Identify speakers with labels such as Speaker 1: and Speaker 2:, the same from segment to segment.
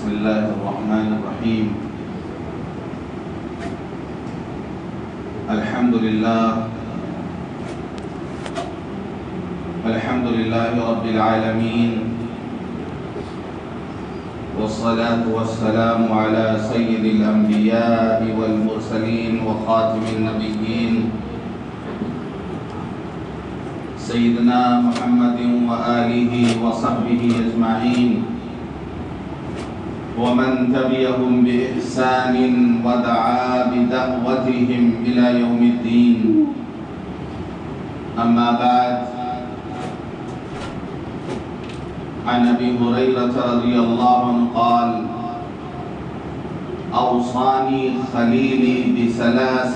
Speaker 1: بسم الله الرحمن الرحيم. الحمد لله رب العالمين، والصلاة والسلام على سيد الأنبياء والمرسلين وخاتم النبيين سيدنا محمد وآله وصحبه أجمعين، ومن تبعهم بإحسان ودعا بدعوتهم إلى يوم الدين. أما بعد، عن أبي هريرة رضي الله عنه قال: أوصاني خليلي بثلاث: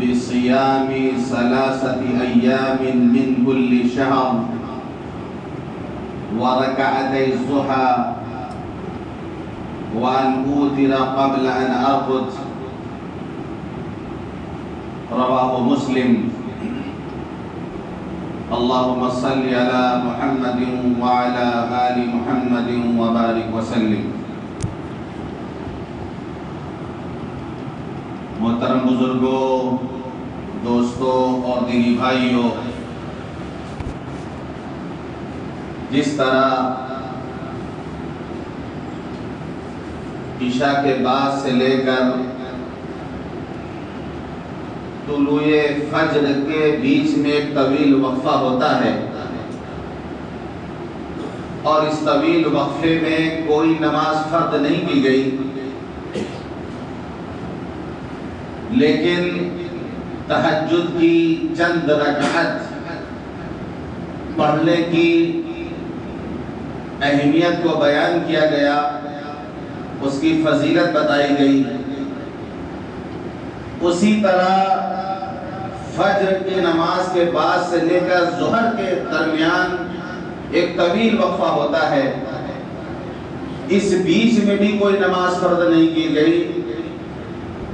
Speaker 1: بصيام 3 أيام من كل شهر، وركعتي الضحى، وأن أوتر قبل أن أرقد. رواه مسلم. اللهم صل على محمد وعلى آل محمد وبارك وسلم. محترم بزرگوں، دوستوں اور دینی بھائیوں، جس طرح عشاء کے بعد سے لے کر طلوع فجر کے بیچ میں ایک طویل وقفہ ہوتا ہے، اور اس طویل وقفے میں کوئی نماز فرض نہیں کی گئی، لیکن تہجد کی چند رکعت پڑھنے کی اہمیت کو بیان کیا گیا، اس کی فضیلت بتائی گئی۔ اسی طرح فجر کی نماز کے بعد سے لے کر ظہر کے درمیان ایک طویل وقفہ ہوتا ہے، اس بیچ میں بھی کوئی نماز فرض نہیں کی گئی،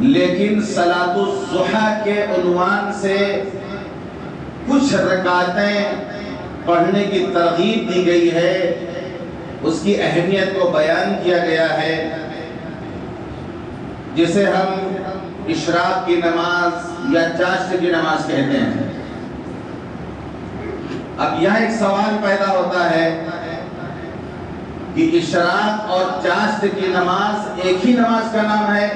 Speaker 1: لیکن صلاۃ الضحیٰ کے عنوان سے کچھ رکعتیں پڑھنے کی ترغیب دی گئی ہے، اس کی اہمیت کو بیان کیا گیا ہے، جسے ہم اشراق کی نماز یا چاشت کی نماز کہتے ہیں۔ اب یہاں ایک سوال پیدا ہوتا ہے کہ اشراق اور چاشت کی نماز ایک ہی نماز کا نام ہے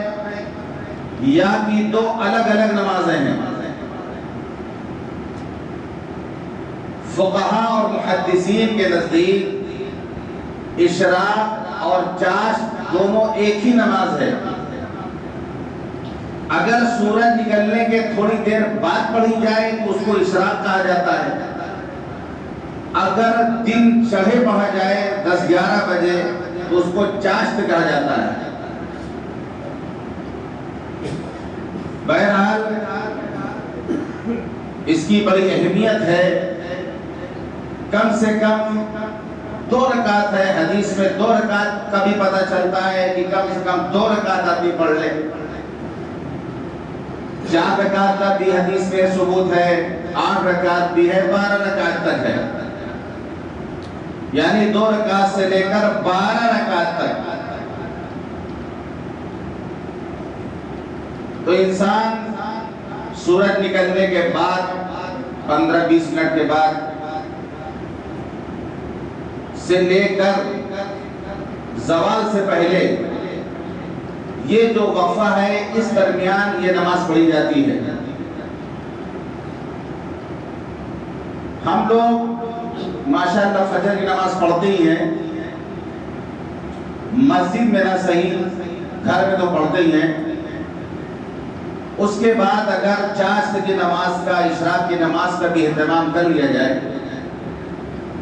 Speaker 1: یا کہ دو الگ الگ نمازیں ہیں؟ فقہاء اور محدثین کے نزدیک اشراق اور چاشت دونوں ایک ہی نماز ہے۔ اگر سورج نکلنے کے تھوڑی دیر بعد پڑھی جائے تو اس کو اشراق کہا جاتا ہے، اگر دن چڑھے پڑھا جائے 10-11 بجے تو اس کو چاشت کہا جاتا ہے۔ بہرحال اس کی بڑی اہمیت ہے، کم سے کم 2 رکعت ہے، حدیث میں 2 رکعت کا بھی پتہ چلتا ہے کہ کم سے کم 2 رکعت آدمی پڑھ لے۔ 4 رکعت کا بھی حدیث میں ثبوت ہے، 8 رکعت بھی ہے، 12 رکعت تک ہے، یعنی 2 رکعت سے لے کر 12 رکعت تک۔ تو انسان سورج نکلنے کے بعد 15-20 منٹ کے بعد سے لے کر زوال سے پہلے یہ جو وقفہ ہے، اس درمیان یہ نماز پڑھی جاتی ہے۔ ہم لوگ ماشاءاللہ فجر کی نماز پڑھتے ہی ہیں، مسجد میں نہ صحیح گھر میں تو پڑھتے ہی ہیں۔ اس کے بعد اگر چاشت کی نماز کا، اشراق کی نماز کا بھی اہتمام کر لیا جائے،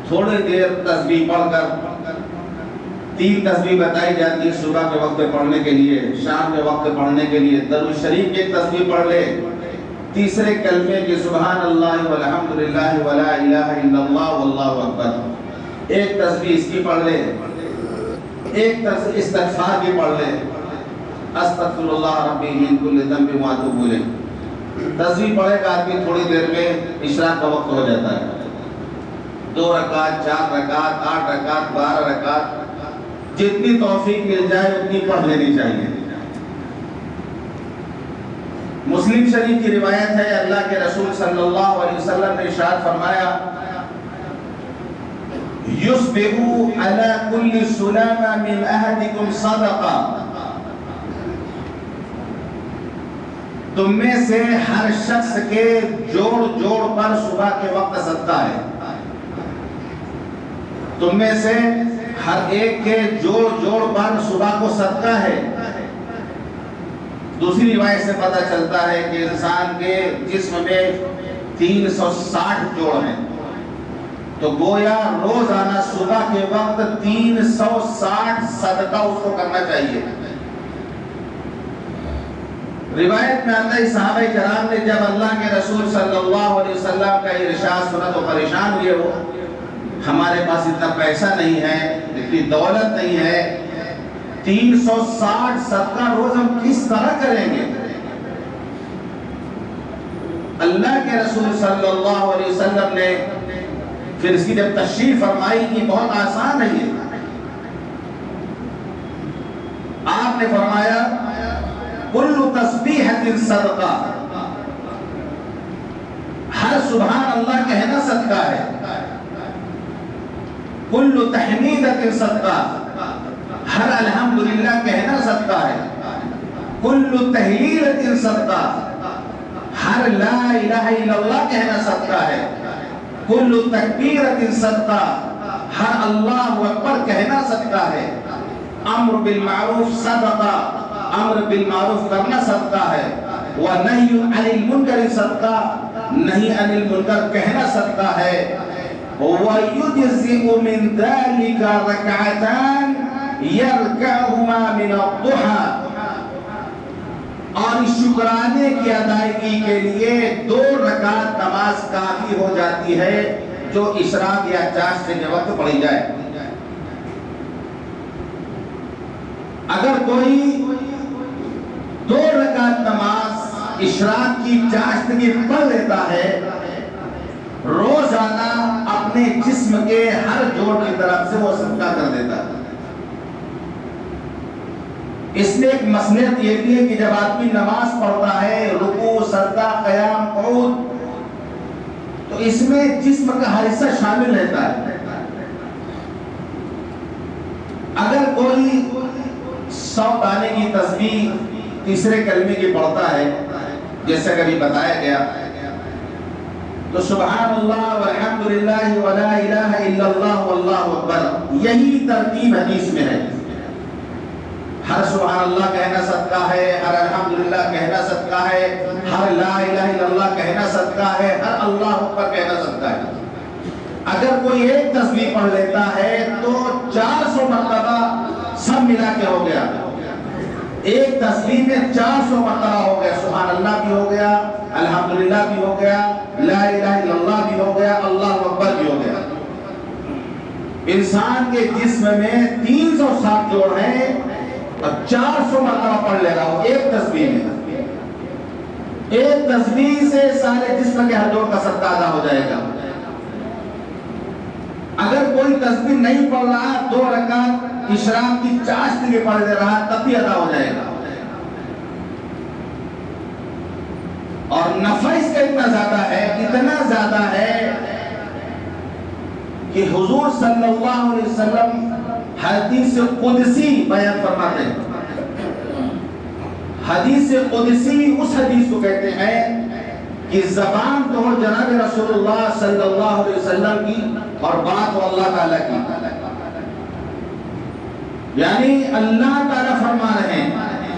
Speaker 1: تھوڑی دیر تسبیح پڑھ کر، 3 تسبیح بتائی جاتی ہے صبح کے وقت پڑھنے کے لیے، شام کے وقت پڑھنے کے لیے، درود شریف کی ایک تسبیح پڑھ لے، تیسرے کلمے کی سبحان اللہ والحمدللہ ولا الہ الا اللہ واللہ اکبر، ایک تسبیح اس کی پڑھ لے، ایک استغفار کی پڑھ لے، استغفر اللہ ربی من کل ذنب واتوب الیہ، تسبیح پڑھے گا آدمی تھوڑی دیر میں اشراق کا وقت ہو جاتا ہے۔ 2 رکعت، 4 رکعت، 8 رکعت، 12 رکعت، جتنی توفیق مل جائے اتنی پڑھ لینی چاہیے۔ مسلم شریف کی روایت ہے، اللہ کے رسول صلی اللہ علیہ وسلم نے ارشاد فرمایا، یُصْبِحُ عَلَى كُلِّ سُلَامَ مِنْ أَحَدِكُمْ صَدَقَةٌ، تم میں سے ہر شخص کے جوڑ جوڑ پر صبح کے وقت صدقہ ہے۔ تم میں سے ہر ایک کے جوڑ جوڑ پر صبح کو صدقہ ہے۔ دوسری روایت سے پتہ چلتا ہے کہ انسان کے جسم میں 360 جوڑ ہیں، تو گویا روزانہ صبح کے وقت 360 صدقہ اس کو کرنا چاہیے۔ روایت میں آتا ہے صحابہ کرام نے جب اللہ کے رسول صلی اللہ علیہ وسلم کا ارشاد سنا تو پریشان ہوئے، وہ ہمارے پاس اتنا پیسہ نہیں ہے، اتنی دولت نہیں ہے، 360 صدقہ روز ہم کس طرح کریں گے؟ اللہ کے رسول صلی اللہ علیہ وسلم نے پھر اس کی جب تشریح فرمائی کہ بہت آسان ہے یہ، آپ نے فرمایا کل تسبیحۃ صدقہ، ہر سبحان اللہ کہنا صدقہ ہے، کل تحمیدۃ صدقہ، ہر الحمدللہ کہنا صدقہ ہے، کل تہلیلۃ صدقہ، ہر لا الہ الا اللہ کہنا صدقہ ہے، کل تکبیرۃ صدقہ، ہر اللہ اکبر کہنا صدقہ ہے، امر بالمعروف صدقہ، امر بالمعروف کرنا صدقہ ہے، ونہی عن المنکر صدقہ، نہی عن المنکر کہنا صدقہ ہے، وَيُجْزِئُ مِن ذَلِكَ رَكْعَتَانِ يَرْكَعُهُمَا مِنَ الضُّحَىٰ، اور شکرانے کی ادائیگی کے لیے 2 رکعت نماز کافی ہو جاتی ہے جو اشراق یا چاشت کے وقت پڑھی جائے۔ اگر کوئی 2 رکعت نماز اشراق کی چاشت کی پڑھ لیتا ہے، روزانہ اپنے جسم کے ہر جوڑ کی طرف سے وہ صدقہ کر دیتا ہے۔ اس میں ایک مصلحت یہ بھی ہے کہ جب آدمی نماز پڑھتا ہے، رکوع، سجدہ، قیام، قعود، تو اس میں جسم کا ہر حصہ شامل رہتا ہے۔ اگر کوئی 100 دانے کی تسبیح تیسرے کلمے کی پڑھتا ہے، جیسے کبھی بتایا گیا، تو سبحان اللہ والحمدللہ ولا الہ الا اللہ واللہ اکبر، یہی ترتیب حدیث میں ہے۔ ہر سبحان اللہ کہنا صدقہ ہے، ہر الحمدللہ کہنا صدقہ ہے، ہر لا الہ الا اللہ کہنا صدقہ ہے، ہر اللہ اکبر کہنا صدقہ ہے۔ اگر کوئی ایک تسبیح پڑھ لیتا ہے تو 400 مرتبہ سب ملا کے ہو گیا، ایک تسبیح میں 400 مرتبہ ہو گیا، سبحان اللہ بھی ہو گیا، الحمدللہ بھی ہو گیا، لا الہ الا اللہ بھی ہو گیا، اللہ اکبر بھی ہو گیا۔ انسان کے جسم میں 360 جوڑ ہیں اور 400 مرتبہ پڑھ لے رہا ہوں ایک تسبیح میں، ایک تسبیح سے سارے جسم کے ہر جوڑ کا صدقہ ادا ہو جائے گا۔ اگر کوئی تسبیح نہیں پڑھ رہا، 2 رکعت اشراق کی چاشت کے پڑھ لے رہا، تب بھی ادا ہو جائے گا۔ اور نفع اس کا اتنا زیادہ ہے، اتنا زیادہ ہے کہ حضور صلی اللہ علیہ وسلم حدیث قدسی بیان فرماتے ہیں۔ حدیث قدسی اس حدیث کو کہتے ہیں کہ زبان تو جناب رسول اللہ صلی اللہ علیہ وسلم کی اور بات تو اللہ تعالیٰ کی، یعنی اللہ تعالیٰ فرما رہے ہیں،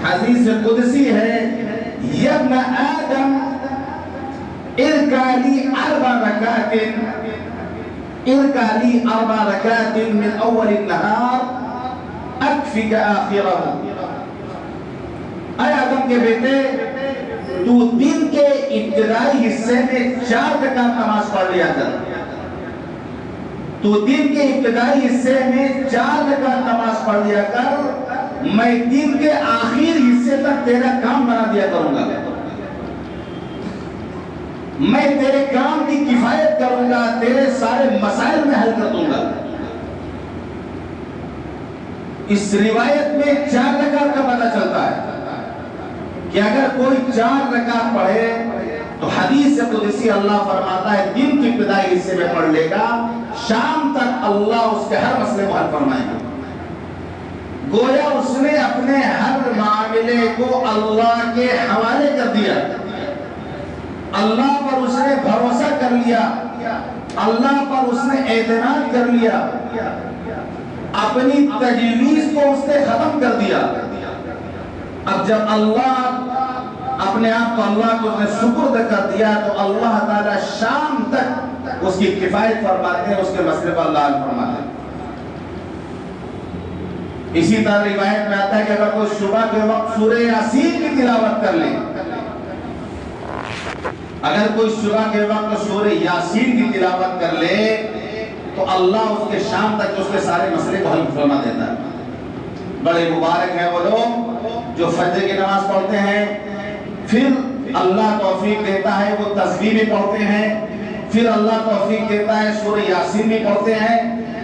Speaker 1: حدیث قدسی ہے، یا ابن آدم ارکع لی 4 رکعات، ارکع لی 4 رکعات من اول النہار اکفک آخرہ۔ اے آدم کے بیٹے، تو دن کے ابتدائی حصے میں 4 رکعت نماز پڑھ لیا کر، تو دن کے ابتدائی حصے میں 4 رکعت نماز پڑھ لیا کر، میں دن کے آخر حصے تک تیرا کام بنا دیا کروں گا، میں تیرے کام کی کفایت کروں گا، تیرے سارے مسائل میں حل کر دوں گا۔ اس روایت میں 4 رکعت کا پتہ چلتا ہے کہ اگر کوئی 4 رکعت پڑھے تو حدیث قدسی اللہ فرماتا ہے دن کے ابتدائی حصے میں پڑھ لے گا، شام تک اللہ اس کے ہر مسئلے کو حل فرمائے گا۔ گویا اس نے اپنے ہر معاملے کو اللہ کے حوالے کر دیا، اللہ پر اس نے بھروسہ کر لیا، اللہ پر اس نے اعتماد کر لیا، اپنی تجویز کو اس نے ختم کر دیا۔ اب جب اللہ اپنے آپ کو اللہ کو اس نے سپرد کر دیا تو اللہ تعالیٰ شام تک اس کی کفایت فرماتے ہیں، اس کے مسئلے پر اللہ حل فرماتے ہیں۔ اسی طرح روایت میں آتا ہے کہ اگر کوئی صبح کے وقت سورہ یاسین کی تلاوت کر لے، اگر کوئی صبح کے وقت سورہ یاسین کی تلاوت کر لے تو اللہ اس کے شام تک اس کے سارے مسئلے کو حل فرما دیتا ہے۔ بڑے مبارک ہیں وہ لوگ جو فجر کی نماز پڑھتے ہیں، پھر اللہ توفیق دیتا ہے وہ تسبیح بھی پڑھتے ہیں، پھر اللہ توفیق دیتا ہے سورہ یاسین بھی پڑھتے ہیں،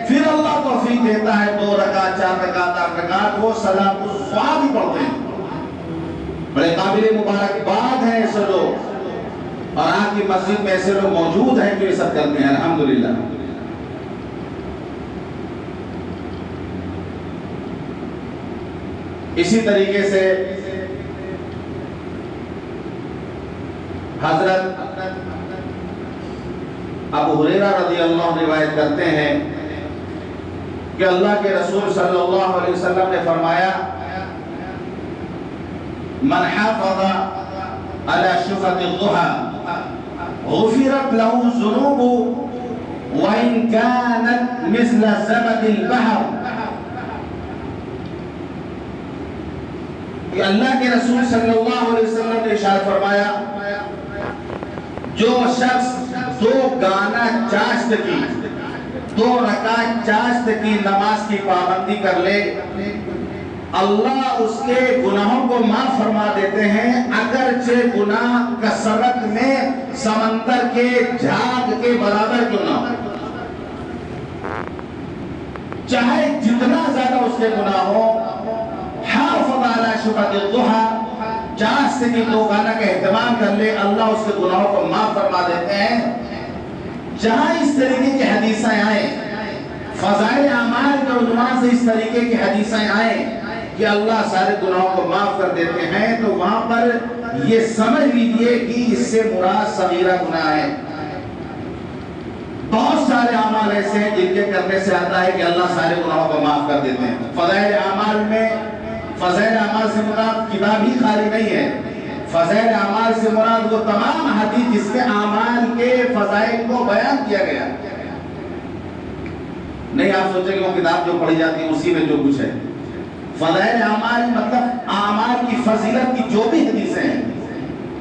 Speaker 1: پھر اللہ توفیق دیتا ہے 2 رکعت 4 رکعت 8 رکعت وہ صلاۃ الضحیٰ بھی پڑھتے ہیں۔ بڑے قابل مبارکباد ہیں ایسے لوگ، اور آپ کی مسجد میں ایسے لوگ موجود ہیں جو یہ سب کرتے ہیں، الحمدللہ۔ اسی طریقے سے حضرت ابو ہریرہ رضی اللہ عنہ روایت کرتے ہیں کہ اللہ کے رسول صلی اللہ علیہ وسلم نے فرمایا من حافظ على شفعة الضحى غفرت له الذنوب وإن كانت مثل زبد البحر۔ کہ اللہ کے رسول صلی اللہ علیہ وسلم نے ارشاد فرمایا جو شخص 2 گانا چاشت کی 2 رکعت چاشت کی نماز کی پابندی کر لے، اللہ اس کے گناہوں کو معاف فرما دیتے ہیں، اگرچہ گناہ کثرت میں سمندر کے جھاگ کے برابر کیوں نہ ہو، چاہے جتنا زیادہ اس کے گناہ ہو۔ حافظ علی شفعة الضحى، چاشت کی 2 گانا کا اہتمام کر لے، اللہ اس کے گناہوں کو معاف فرما دیتے ہیں۔ جہاں اس طریقے کی حدیثیں آئیں، فضائل اعمال کے عنوان سے اس طریقے کی حدیثیں آئیں کہ اللہ سارے گناہوں کو معاف کر دیتے ہیں، تو وہاں پر یہ سمجھ لیجئے کہ اس سے مراد صغیرہ گناہ ہے۔ بہت سارے اعمال ایسے ہیں جن کے کرنے سے آتا ہے کہ اللہ سارے گناہوں کو معاف کر دیتے ہیں۔ فضائل اعمال میں، فضائل اعمال سے مراد کتاب ہی خالی نہیں ہے، فضائل اعمال سے مراد وہ تمام حدیث جس میں اعمال کے فضائل کو بیان کیا گیا۔ نہیں آپ سوچیں کہ وہ کتاب جو پڑھی جاتی ہے اسی میں جو کچھ ہے۔ فضائل اعمال مطلب اعمال کی فضیلت کی جو بھی حدیثیں ہیں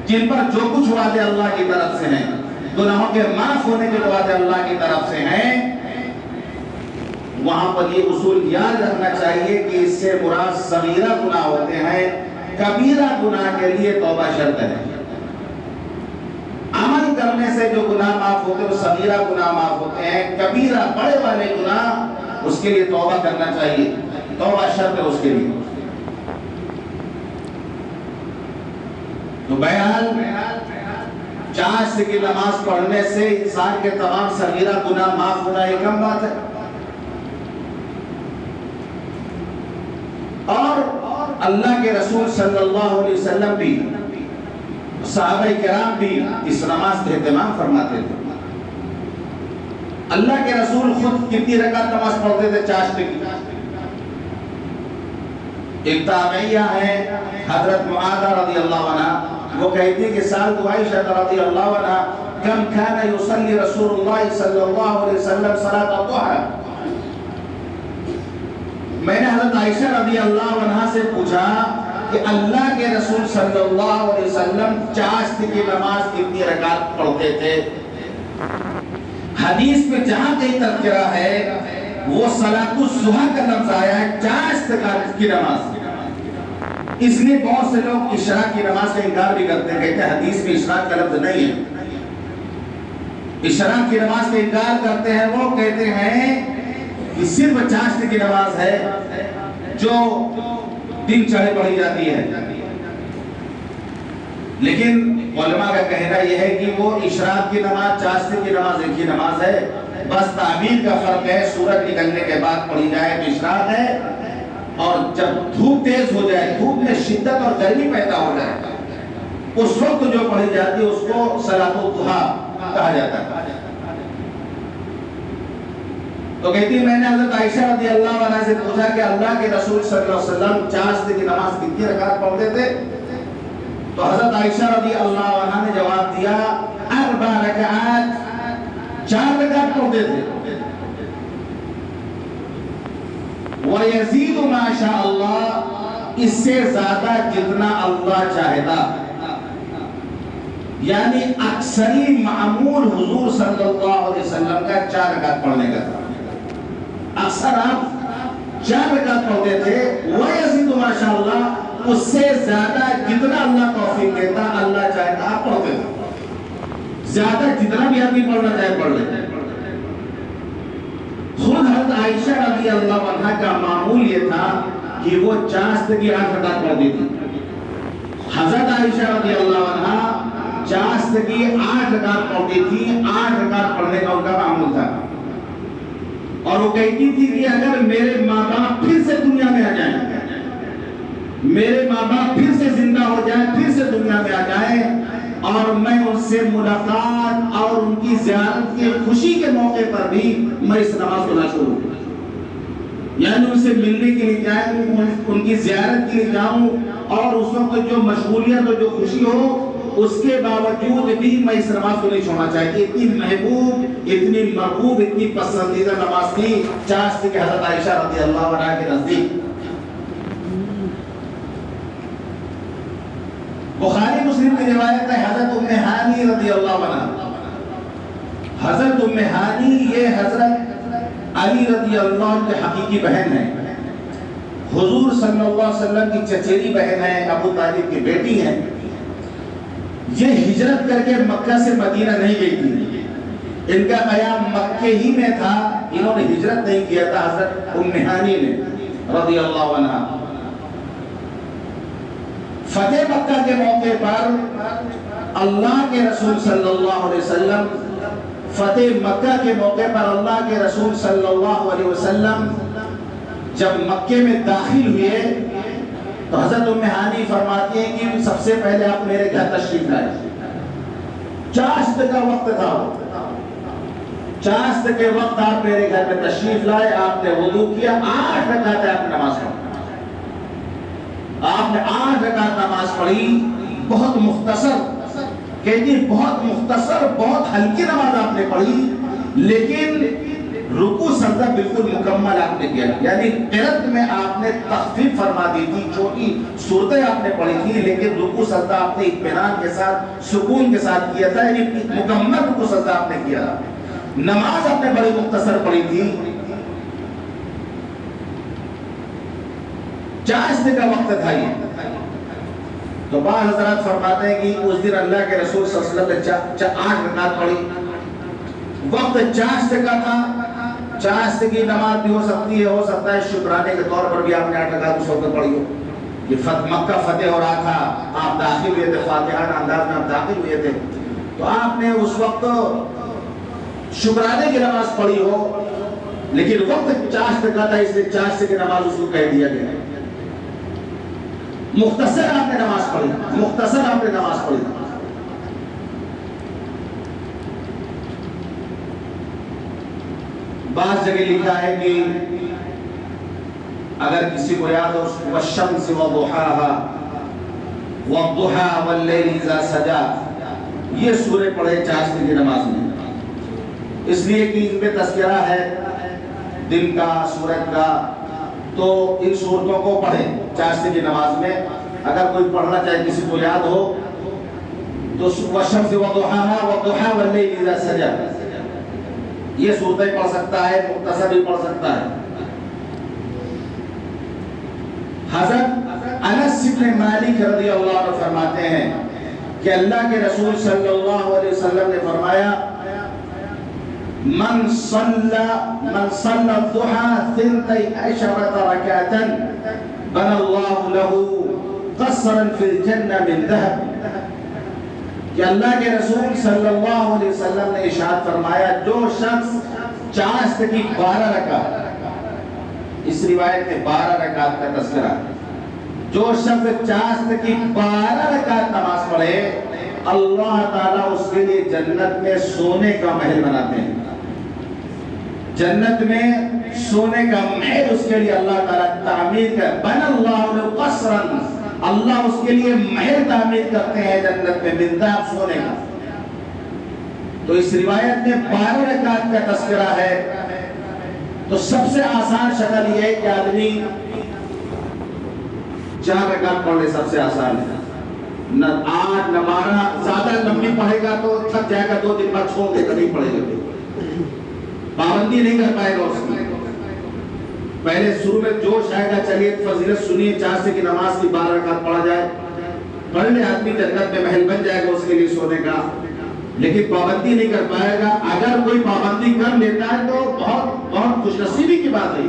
Speaker 1: جن پر جو کچھ وعدے اللہ کی طرف سے ہیں، گناہوں کے معاف ہونے کے وعدے اللہ کی طرف سے ہیں، وہاں پر یہ اصول یاد رکھنا چاہیے کہ اس سے مراد صغیرہ گناہ ہوتے ہیں، کبیرہ گناہ کے لیے توبہ شرط ہے۔ عمل کرنے سے جو گناہ معاف ہوتے ہیں وہ صغیرہ گناہ معاف ہوتے ہیں، کبیرہ بڑے والے گناہ اس کے لیے توبہ کرنا چاہیے، توبہ شرط ہے اس کے لیے۔ تو بہرحال چاشت کی نماز پڑھنے سے انسان کے تمام صغیرہ گناہ معاف ہونا ایک اہم بات ہے، اور اللہ کے رسول صلی اللہ علیہ وسلم بھی، صحابہ کرام بھی اس نماز کا اہتمام فرماتے تھے۔ اللہ کے رسول خود کتنی رکعت نماز پڑھتے تھے چاشت کی؟ ایک تابعیہ ہے حضرت معاذہ رضی اللہ عنہ، وہ کہتی کہ سألت عائشہ رضی اللہ عنہ کم کان یصلی رسول اللہ صلی اللہ علیہ وسلم صلاۃ الضحى، میں نے حضرت عائشہ رضی اللہ عنہ سے پوچھا کہ اللہ کے رسول صلی اللہ علیہ وسلم چاشت کی نماز کتنی رکعت پڑھتے تھے؟ حدیث میں جہاں کہیں تذکرہ ہے وہ صلاۃ الضحیٰ کا لفظ آیا ہے، چاشت کی نماز۔ اس لیے بہت سے لوگ اشراق کی نماز کا انکار بھی کرتے ہیں، کہتے ہیں حدیث میں اشراق کا لفظ نہیں ہے۔ اشراق کی نماز کا انکار کرتے ہیں، وہ کہتے ہیں کہ صرف چاشت کی نماز ہے، جو دن چڑھے پڑھی جاتی ہے، لیکن علماء کا کہنا یہ ہے کہ وہ اشراق کی نماز، چاشت کی نماز ایک ہی نماز ہے، بس تعبیر کا فرق ہے، سورج نکلنے کے بعد پڑھی جائے تو اشراق ہے، اور جب دھوپ تیز ہو جائے، دھوپ میں شدت اور گرمی پیدا ہو جائے، اس وقت جو پڑھی جاتی ہے اس کو صلاۃ الضحیٰ کہا جاتا ہے۔ تو کہتی میں نے حضرت عائشہ رضی اللہ عنہا سے پوچھا کہ اللہ کے رسول صلی اللہ علیہ وسلم چاشت کی نماز کتنی رکعت پڑھتے تھے؟ تو حضرت عائشہ رضی اللہ عنہا نے جواب دیا 4 رکعات، 4 رکعت پڑھتے تھے۔ وَيَزِيدُ مَا شَاءَ اللَّهُ، اس سے زیادہ جتنا اللہ چاہتا، یعنی اکثری معمول حضور صلی اللہ علیہ وسلم کا 4 رکعت پڑھنے کا تھا، اکثر آپ 4 رکعت پڑھتے تھے۔ وَيَزِيدُ مَا شَاءَ اللَّهُ، اس سے زیادہ جتنا اللہ توفیق دیتا، اللہ چاہتا آپ پڑھتے تھے، زیادہ جتنا بھی آدمی پڑھنا چاہے پڑھ لیتے۔ خود حضرت عائشہ رضی اللہ عنہا کا معمول یہ تھا کہ وہ چاشت کی 8 رکعت پڑھتی تھی۔ حضرت عائشہ رضی اللہ عنہا چاشت کی 8 رکعت پڑھتی تھی، 8 رکعت پڑھنے کا ان کا معمول تھا، اور وہ کہتی تھی کہ اگر میرے ماں باپ پھر سے دنیا میں آ جائیں، میرے ماں باپ پھر سے زندہ ہو جائیں، پھر سے دنیا میں آ جائیں، اور میں ان سے ملاقات اور ان کی زیارت کی خوشی کے موقع پر بھی میں اس نماز کو نہ چھوڑوں، یعنی ان سے ملنے کے لیے جاؤں، ان کی زیارت کے لیے جاؤں، اور اس وقت جو مشغولیت اور جو خوشی ہو اس کے باوجود بھی میں اس نماز کو نہیں چھوڑنا چاہتی۔ اتنی محبوب، اتنی مرغوب، اتنی پسندیدہ نماز تھی چاشت کی حضرت عائشہ رضی اللہ عنہا کے نزدیک۔ بخاری مسلم کی روایت ہے حضرت ام ہانی رضی اللہ عنہ، حضرت ام ہانی یہ حضرت علی رضی اللہ عنہ کی حقیقی بہن ہے، حضور صلی اللہ علیہ وسلم کی چچیری بہن ہے، ابو طالب کی بیٹی ہے۔ یہ ہجرت کر کے مکہ سے مدینہ نہیں گئی تھی، ان کا قیام مکے ہی میں تھا، انہوں نے ہجرت نہیں کیا تھا حضرت ام ہانی نے رضی اللہ عنہ۔ فتح مکہ کے موقع پر اللہ کے رسول صلی اللہ علیہ وسلم، فتح مکہ کے موقع پر اللہ کے رسول صلی اللہ علیہ وسلم جب مکے میں داخل ہوئے تو حضرت ام ہانی فرماتی ہیں کہ سب سے پہلے آپ میرے گھر تشریف لائے، چاشت کا وقت تھا، چاشت کے وقت آپ میرے گھر میں تشریف لائے، آپ نے وضو کیا، 8 رکعت آپ نے نماز پڑھی، آپ نے 8 رکعت نماز پڑھی، بہت مختصر، کہتی بہت مختصر، بہت ہلکی نماز آپ نے پڑھی، لیکن رکوع سجدہ بالکل مکمل آپ نے کیا، یعنی قرأت میں آپ نے تخفیف فرما دی تھی، چھوٹی صورتیں آپ نے پڑھی تھی، لیکن رکوع سجدہ آپ نے اطمینان کے ساتھ، سکون کے ساتھ کیا تھا، یعنی مکمل رکوع سجدہ آپ نے کیا۔ نماز آپ نے بڑی مختصر پڑھی تھی، چاشت کا وقت تھا یہ۔ تو بعض حضرات فرماتے ہیں کہ اس دن اللہ کے رسول صلی اللہ علیہ وسلم نے 8 رکعت پڑھی، وقت چاشت کا تھا، چاشت کی نماز بھی ہو سکتی ہے، ہو سکتا ہے شکرانے کے طور پر بھی آپ نے 8 رکعت اس وقت پڑھی ہو۔ یہ مکہ فتح ہو رہا تھا، آپ داخل ہوئے تھے، فاتحانہ انداز میں آپ داخل ہوئے تھے، تو آپ نے اس وقت شکرانے کی نماز پڑھی ہو، لیکن وقت چاشت کا تھا، اس لیے چاشت کی نماز اس کو کہہ دیا گیا۔ مختصر آپ نے نماز پڑھی، مختصر آپ نے نماز پڑھی۔ بعض جگہ لکھا ہے کہ اگر کسی کو یاد ہو والشمس وضحاها والضحى والليل اذا سجى، یہ سورہ پڑھے چاشت کی نماز میں، اس لیے کہ ان میں تذکرہ ہے دن کا، سورج کا، تو ان سورتوں کو پڑھیں چاشت کی نماز میں۔ اگر کوئی پڑھنا چاہے، کسی کو یاد ہو، تو والشمس وضحاها والضحى والليل اذا سجى، یہ سورتیں پڑھ سکتا ہے، مختصر بھی پڑھ سکتا ہے۔ حضرت انس بن مالک رضی اللہ عنہ فرماتے ہیں کہ اللہ کے رسول صلی اللہ علیہ وسلم نے فرمایا من صلى الضحى 12 ركعة بنى الله له قصرا في الجنة من ذهب، کہ اللہ کے رسول صلی اللہ علیہ وسلم نے ارشاد فرمایا جو شخص چاشت کی 12 رکعت، اس روایت میں 12 رکعت کا تذکرہ، جو شخص چاشت کی 12 رکعت نماز پڑھے اللہ تعالیٰ اس کے لیے جنت میں سونے کا محل بناتے ہیں، جنت میں سونے کا محل اس کے لیے اللہ تعالیٰ تعمیر کر بن اللہ له قصرا، اللہ اس کے لیے محل تعمیر کرتے ہیں جنت میں من ذهب، سونے کا۔ تو اس روایت میں 12 رکعت کا تذکرہ ہے۔ تو سب سے آسان شکل یہ ہے کہ آدمی 4 رکعت پڑھ لے، سب سے آسان ہے، نہ 8 نہ 12، زیادہ لمبی پڑھے گا تو تھک جائے گا، 2 دن بعد چھوڑ دے کر نہیں پڑھے گا، پابندی نہیں کر پائے گا اس کی۔ پہلے شروع میں جوش آئے گا، چلیے فضیلت سنیے، چاشت کی نماز کی 12 رکعت پڑھا جائے، پڑھ لے آدمی، جنت میں محل بن جائے گا اس کے لیے سونے کا، لیکن پابندی نہیں کر پائے گا۔ اگر کوئی پابندی کر لیتا ہے تو بہت بہت خوش نصیبی کی بات ہے،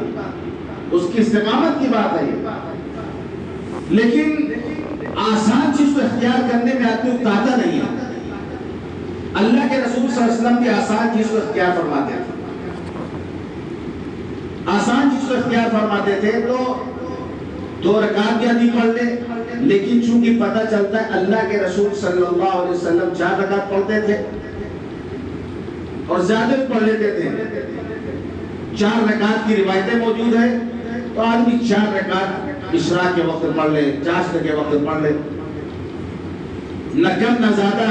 Speaker 1: اس کی استقامت کی بات ہے، لیکن آسان چیز کو اختیار کرنے میں آدمی اکتاتا نہیں ہے۔ اللہ کے رسول صلی اللہ علیہ وسلم بھی آسان چیز کو اختیار فرماتے تھے، آسان چیز کو اختیار فرماتے تھے تو 2 رکعت بھی آدمی پڑھ لے، لیکن چونکہ پتہ چلتا ہے اللہ کے رسول صلی اللہ علیہ وسلم 4 رکعت پڑھتے تھے اور زیادہ بھی پڑھ لیتے تھے، 4 رکعت کی روایتیں موجود ہیں، تو آدمی 4 رکعت اشراق کے وقت پڑھ لے، چاشت کے وقت پڑھ لے، نہ کم نہ زیادہ،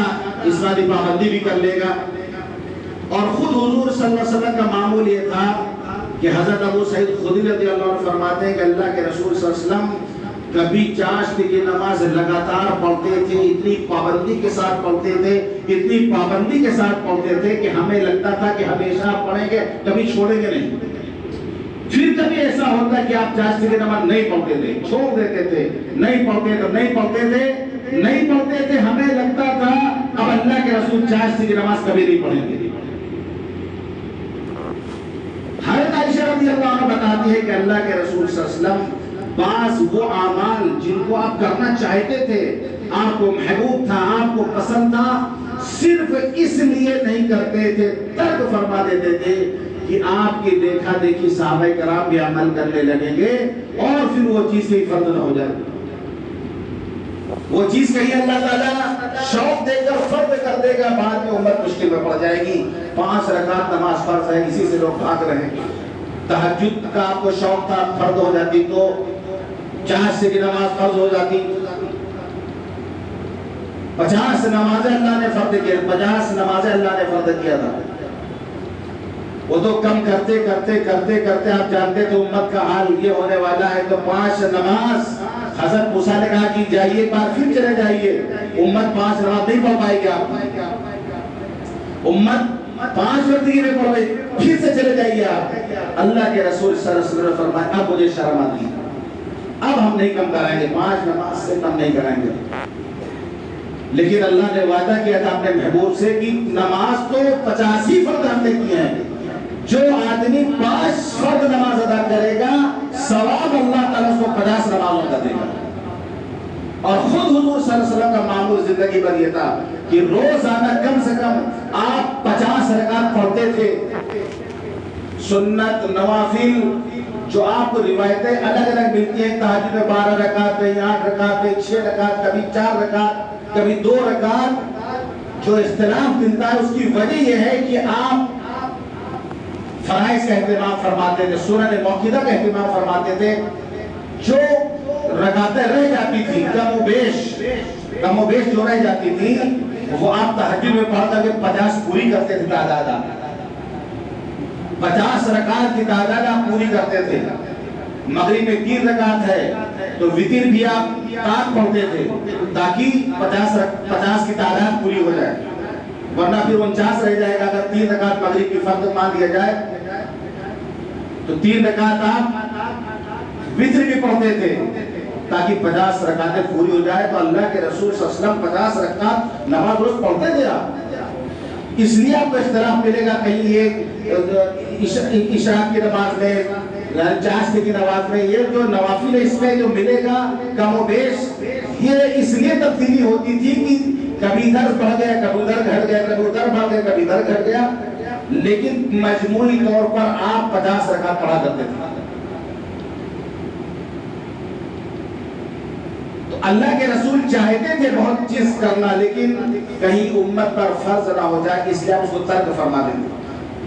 Speaker 1: اس والی پابندی بھی کر لے گا۔ اور خود حضور صلی اللہ علیہ وسلم کا معمول یہ تھا کہ حضرت ابو سعید خدری رضی اللہ عنہ فرماتے ہیں کہ اللہ کے رسول صلی اللہ علیہ وسلم کبھی چاشت کی نماز لگاتار پڑھتے تھے، اتنی پابندی کے ساتھ پڑھتے تھے، اتنی پابندی کے ساتھ پڑھتے تھے کہ ہمیں لگتا تھا کہ ہمیشہ پڑھیں گے، کبھی چھوڑیں گے نہیں۔ پھر کبھی ایسا ہوتا کہ آپ چاشت کی نماز نہیں پڑھتے تھے، چھوڑ دیتے تھے، نہیں پڑھتے تو نہیں پڑھتے تھے، نہیں پڑھتے تھے، ہمیں لگتا تھا اب اللہ کے رسول چاشت کی نماز کبھی نہیں پڑھیں گے۔ حضرت عائشہ رضی اللہ عنہ بتاتی ہے کہ اللہ کے رسول صلی اللہ علیہ وسلم بعض وہ اعمال جن کو آپ کرنا چاہتے تھے، آپ کو محبوب تھا، آپ کو پسند تھا، صرف اس لیے نہیں کرتے تھے، ترک فرما دیتے تھے کہ آپ کی دیکھا دیکھی صحابہ کرام بھی عمل کرنے لگیں گے اور پھر وہ چیز کہیں فرض نہ ہو جائے، وہ چیز کہیں اللہ تعالیٰ شوق دے کر فرض کر دے گا، بعد میں امت مشکل میں پڑ جائے گی۔ 5 رکعت نماز فرض ہے، اسی سے لوگ بھاگ رہے ہیں۔ تہجد کا آپ کو شوق تھا، فرض ہو جاتی تو چاشت کی نماز فرض ہو جاتی۔ 50 نمازیں اللہ نے فرض کیا، 50 نمازیں اللہ نے فرض کیا تھا، وہ تو کم کرتے کرتے کرتے کرتے آپ جانتے تو امت کا حال یہ ہونے والا ہے۔ تو 5 نماز حضرت موسیٰ نے کہا کہ جائیے بار پھر چلے جائیے، امت 5 نماز نہیں پڑھ پائے گی، آپ امت 5 وقت کی نہیں پڑھ گئی، پھر سے چلے جائیے آپ۔ اللہ کے رسول صلی اللہ علیہ وسلم نے فرمایا اب مجھے شرم آتی ہے، اب ہم نہیں کم کرائیں گے، 5 نماز سے کم نہیں کرائیں گے۔ لیکن اللہ نے وعدہ کیا تھا اپنے محبوب سے کہ نماز تو 85 فرض ہم نے کیے ہیں، جو آدمی 5 فرض نماز ادا کرے گا ثواب اللہ تعالیٰ اس کو 50 نمازوں کا دے گا۔ اور خود حضور صلی اللہ علیہ وسلم کا معمول زندگی پر یہ تھا کہ روزانہ کم سے کم آپ 50 رکعت پڑھتے تھے، سنت نوافل جو آپ کو روایتیں الگ الگ ملتی ہیں، تہجد میں 12 رکعت، کہیں 8 رکعت، کہیں 6 رکعت، کبھی 4 رکعت، کبھی 2 رکعت، جو اختلاف ملتا ہے اس کی وجہ یہ ہے کہ آپ فرائض کا اہتمام فرماتے تھے، سنن موقدہ کا اہتمام فرماتے تھے، جو رکعتیں رہ جاتی تھی کم و بیش جو رہ جاتی تھی وہ آپ تہجد میں پڑھتا کہ 50 پوری کرتے تھے، تعداد 50 رکعت کی تعداد آپ پوری کرتے تھے۔ مغرب میں 3 رکعت ہے تو وتر بھی آپ تاک پڑھتے تھے تاکہ 50 کی تعداد پوری ہو جائے، ورنہ پھر 49 رہ جائے گا۔ اگر 3 رکعت مغرب کی فرض مان لیا جائے تو 3 رکعت آپ وتر بھی پڑھتے تھے تاکہ 50 رکعتیں پوری ہو جائے۔ تو اللہ کے رسول صلی اللہ علیہ وسلم 50 رکعت نماز روز پڑھتے تھے آپ، اس لیے آپ کو اختلاف ملے گا، کہیں یہ اشراق کی نماز میں یعنی چاشت کی نماز میں یہ جو نوافل ہے اس میں جو ملے گا کم و بیش، یہ اس لیے تبدیلی ہوتی تھی کہ کبھی ادھر بڑھ گیا، کبھی ادھر گھٹ گیا، کبھی ادھر بڑھ گیا، کبھی ادھر گھٹ گیا، لیکن مجموعی طور پر آپ 50 رکعت پڑھا کرتے تھے۔ تو اللہ کے رسول چاہتے تھے بہت چیز کرنا، لیکن کہیں امت پر فرض نہ ہو جائے، اس لیے آپ اس کو ترک فرما دیں۔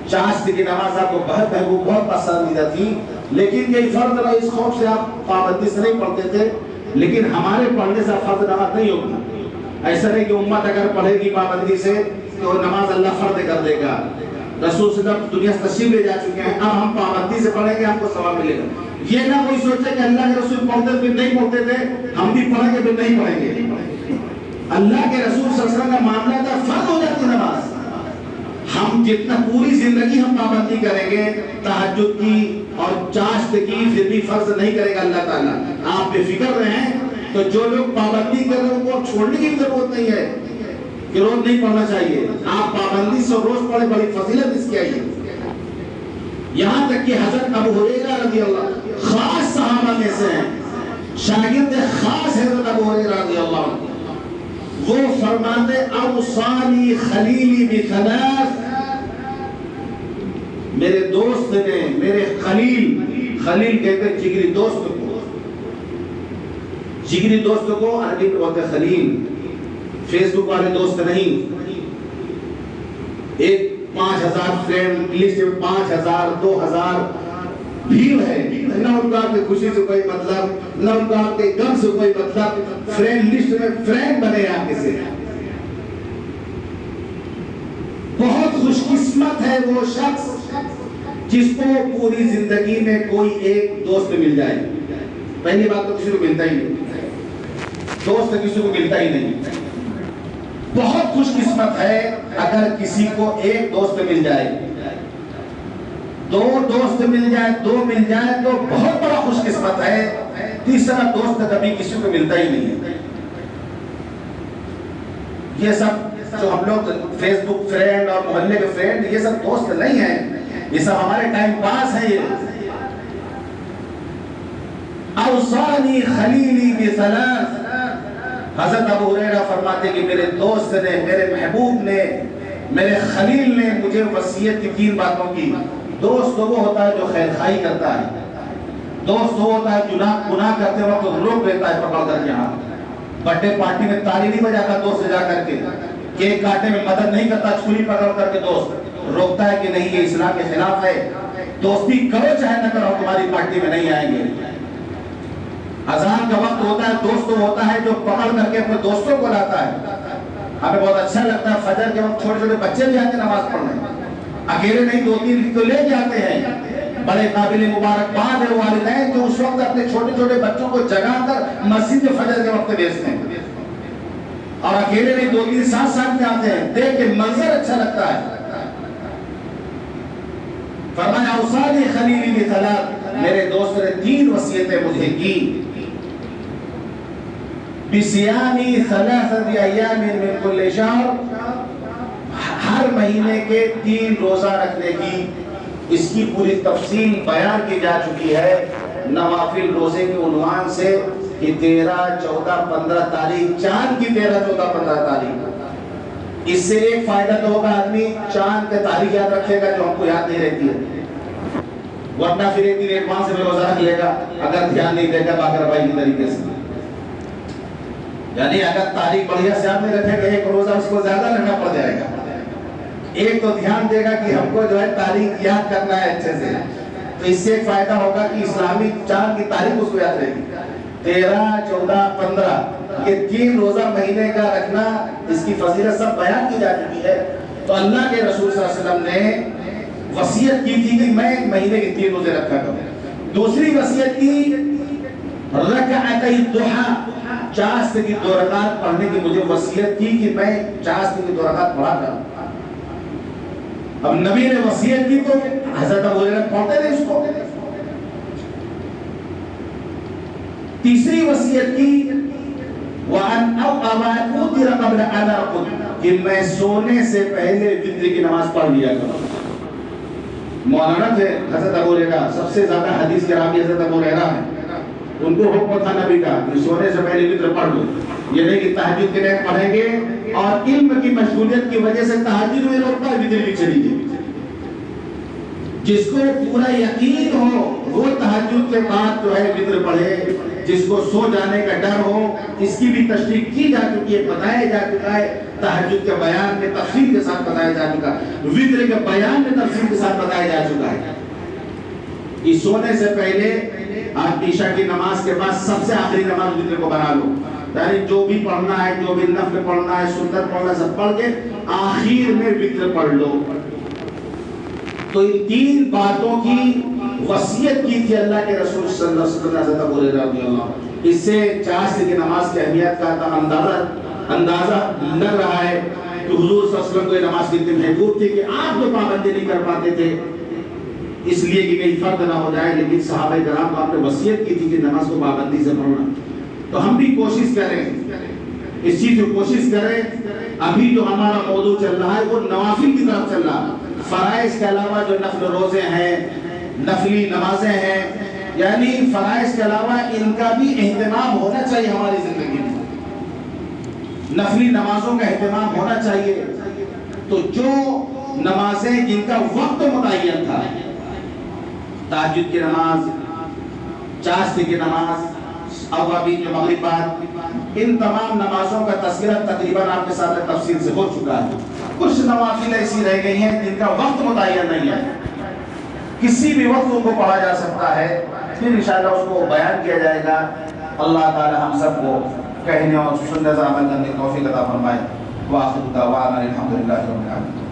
Speaker 1: چاشت کی نماز آپ کو بہت محبوب، بہت پسندیدہ تھی، لیکن یہ فرض نہ، اس خوف سے آپ پابندی سے نہیں پڑھتے تھے، لیکن ہمارے پڑھنے سے فرض نماز نہیں ہوگی۔ ایسا نہیں کہ امت اگر پڑھے گی پابندی سے تو نماز اللہ فرض کر دے گا۔ رسول صلی اللہ علیہ وسلم دنیا سے تشریف لے جا چکے ہیں، اب ہم پابندی سے پڑھیں گے، ہم کو ثواب ملے گا۔ یہ نہ کوئی سوچے کہ اللہ کے رسول پڑھتے تھے نہیں پڑھتے تھے، ہم بھی پڑھیں گے پھر نہیں پڑھیں گے۔ اللہ کے رسول صلی اللہ علیہ وسلم کا معاملہ تھا، فرض ہو جاتی نماز۔ ہم جتنا پوری زندگی ہم پابندی کریں گے تہجد کی اور چاشت کی، پھر بھی فرض نہیں کرے گا اللہ تعالیٰ۔ آپ بے فکر رہیں، تو جو لوگ پابندی کر رہے ہیں ان کو چھوڑنے کی ضرورت نہیں ہے کہ روز نہیں پڑھنا چاہیے۔ آپ پابندی سے روز پڑھیں، بڑی فضیلت اس کی آئی ہے۔ یہاں تک کہ حضرت ابو ہریرہ رضی اللہ خاص صحابہ میں سے ہیں، شاگرد خاص حضرت ابو ہریرہ رضی اللہ عنہ، وہ فرماتے اوصانی خلیلی بثلاث، میرے دوست نے، میرے خلیل کہتے ہیں جگری دوست کو، جگری دوست کو عربی میں بولتے خلیل، فیس بک والے دوست نہیں۔ ایک 5000 فرینڈ لسٹ میں 5000 2000 بھیڑ ہے، نہ ان کا آپ کی خوشی سے کوئی مطلب، نہ ان کا آپ کے غم سے کوئی مطلب، فرینڈ لسٹ میں فرینڈ بنے آپ کے سے۔ بہت خوش قسمت ہے وہ شخص جس کو پوری زندگی میں کوئی ایک دوست مل جائے۔ پہلی بات تو کسی کو ملتا ہی نہیں، دوست کسی کو ملتا ہی نہیں۔ بہت خوش قسمت ہے اگر کسی کو ایک دوست مل جائے، 2 دوست مل جائے، 2 مل جائے تو بہت بڑا خوش قسمت ہے۔ تیسرا دوست کبھی کسی کو ملتا ہی نہیں ہے۔ یہ سب جو ہم لوگ فیس بک فرینڈ اور محلے کے فرینڈ، یہ سب دوست نہیں ہیں، یہ سب ہمارے ٹائم پاس ہیں۔ یہ اوصانی خلیلی بثلاث، حضرت ابو ہریرہ فرماتے کہ میرے دوست نے، میرے محبوب نے، میرے خلیل نے مجھے وصیت کی 3 باتوں کی۔ دوست وہ ہوتا ہے جو خیر خواہی کرتا ہے، دوست وہ ہوتا ہے گناہ کرتے وقت روک لیتا ہے پکڑ کر کے ہاتھ، برتھ ڈے پارٹی میں تالی نہیں بجاتا دوست سے جا کر کے، کیک کاٹنے میں مدد نہیں کرتا چھری پکڑ کر کے، دوست روکتا ہے کہ نہیں یہ اسلام کے خلاف ہے، دوستی کرو چاہے نہ کرو، تمہاری پارٹی میں نہیں آئیں گے۔ اذان کا وقت ہوتا ہے، دوست ہوتا ہے جو پکڑ کر کے اپنے دوستوں کو لاتا ہے۔ ہمیں بہت اچھا لگتا ہے فجر کے وقت چھوٹے چھوٹے بچے بھی آتے نماز پڑھنے، اکیلے نہیں 2-3 تو لے کے آتے ہیں۔ بڑے قابل مبارکباد ہے والدین جو اس وقت اپنے چھوٹے چھوٹے بچوں کو جگا کر مسجد میں فجر کے وقت بھیجتے ہیں، اور اکیلے نہیں 2-3 ساتھ میں آتے ہیں، دیکھ کے منظر اچھا لگتا ہے۔ فرمایا اوصانی خلیلی بثلاث، میرے دوست نے 3 وصیتیں مجھے کی۔ بصیامی 3 ایام من کل شہر، ہر مہینے کے 3 روزہ رکھنے کی، اس کی پوری تفصیل بیان کی جا چکی ہے نوافل روزے کے عنوان سے کہ 13، 14، 15 تاریخ، چاند کی 13، 14، 15 تاریخ۔ اس سے ایک فائدہ تو ہوگا، آدمی چاند کے تاریخ یاد رکھے گا جو ہم کو یاد نہیں رہتی ہے، ورنہ پھر ایک دن ایڈوانس میں روزہ رکھ لے گا اگر دھیان نہیں دے گا باقر بھائی کی طریقے سے۔ یعنی اگر تاریخ بڑھیا سے آپ نہیں رکھے گا، ایک روزہ اس کو زیادہ لینا پڑ جائے گا۔ ایک تو دھیان دے گا کہ ہم کو جو ہے تاریخ یاد کرنا ہے اچھے سے، تو اس سے ایک فائدہ ہوگا کہ اسلامی چاند کی تاریخ اس کو یاد رہے گی۔ 13، 14، 15 یہ 3 روزہ مہینے کا رکھنا، اس کی فضیلت سب بیان کی جا چکی ہے۔ تو اللہ کے رسول صلی اللہ علیہ وسلم نے وصیت کی تھی کہ میں مہینے کے 3 روزے رکھا کروں۔ دوسری وصیت کی رکعتي الضحى، چاشت کی 2 رکعت پڑھنے کی مجھے وصیت کی کہ میں چاشت کی 2 رکعت پڑھا کروں۔ اب نبی نے وصیت کی تو حضرت ابو ہریرہ پڑھتے تھے اس کو۔ تیسری وصیت کی وَأَنْ أَوْتِرَ قَبْلَ أَنْ أَرْقُدَ، کہ میں سونے سے پہلے وتر کی نماز پڑھ لیا کروں۔ مولانا تھے حضرت ابو ہریرہ، سب سے زیادہ حدیث کے راوی حضرت ابو ہریرہ ہیں، ان کو حکم تھا نبی کا کہ سونے سے پہلے وتر پڑھ لو، یہ نہیں کہ تہجد کے ٹائم پڑھیں گے اور علم کی مشغولیت کی وجہ سے تہجد میں روکتا ہے وتر بھی چلی گئی۔ جس کو پورا یقین ہو وہ تہجد کے بعد جو ہے وتر پڑھے، جس کو سو جانے کا ڈر ہو، اس کی بھی تشریح کی جا چکی ہے، بتایا جا چکا ہے، تہجد کے بیان میں تفصیل کے ساتھ بتایا جا چکا ہے، وتر کے بیان میں تفصیل کے ساتھ بتایا جا چکا ہے کہ سونے سے پہلے آپ عشاء کی نماز کے بعد سب سے آخری نماز وتر کو بنا لو، یعنی جو بھی پڑھنا ہے، جو بھی نفل پڑھنا ہے، سنت پڑھنا ہے، سب پڑھ کے آخر میں وتر پڑھ لو۔ تو ان تین باتوں کی وصیت کی تھی اللہ کے رسول صلی اللہ علیہ وسلم حضرت ابو ہریرہ رضی اللہ عنہ۔ اس سے چاشت کی نماز کی اہمیت کا اندازہ لگ رہا ہے کہ حضور صلی اللہ علیہ وسلم کو یہ نماز کی اتنی محبوب تھی کہ آپ تو پابندی نہیں کر پاتے تھے اس لیے کہ کہیں فرد نہ ہو جائے، لیکن صحابہ کرام کو آپ نے وصیت کی تھی کہ نماز کو پابندی سے پڑھنا۔ تو ہم بھی کوشش کریں، اس چیز کو کوشش کریں۔ ابھی جو ہمارا موضوع چل رہا ہے وہ نوافل کی طرف چل رہا ہے، فرائض کے علاوہ جو نفل روزے ہیں، نفلی نمازیں ہیں، یعنی فرائض کے علاوہ ان کا بھی اہتمام ہونا چاہیے ہماری زندگی میں، نفلی نمازوں کا اہتمام ہونا چاہیے۔ تو جو نمازیں جن کا وقت متعین تھا، تہجد کی نماز، چاشت کی نماز، اوابین جو مغرب بعد، ان تمام نمازوں کا تذکرہ تقریباً آپ کے ساتھ تفصیل سے ہو چکا ہے۔ کچھ نوافل ایسی رہ گئی ہیں جن کا وقت متعین نہیں ہے، کسی بھی وقت ان کو پڑھا جا سکتا ہے، پھر انشاءاللہ اس کو بیان کیا جائے گا۔ اللہ تعالی ہم سب کو کہنے اور سننے سے عمل کرنے کی توفیق عطا فرمائے۔ وآخر دعوانا الحمدللہ رب العالمین۔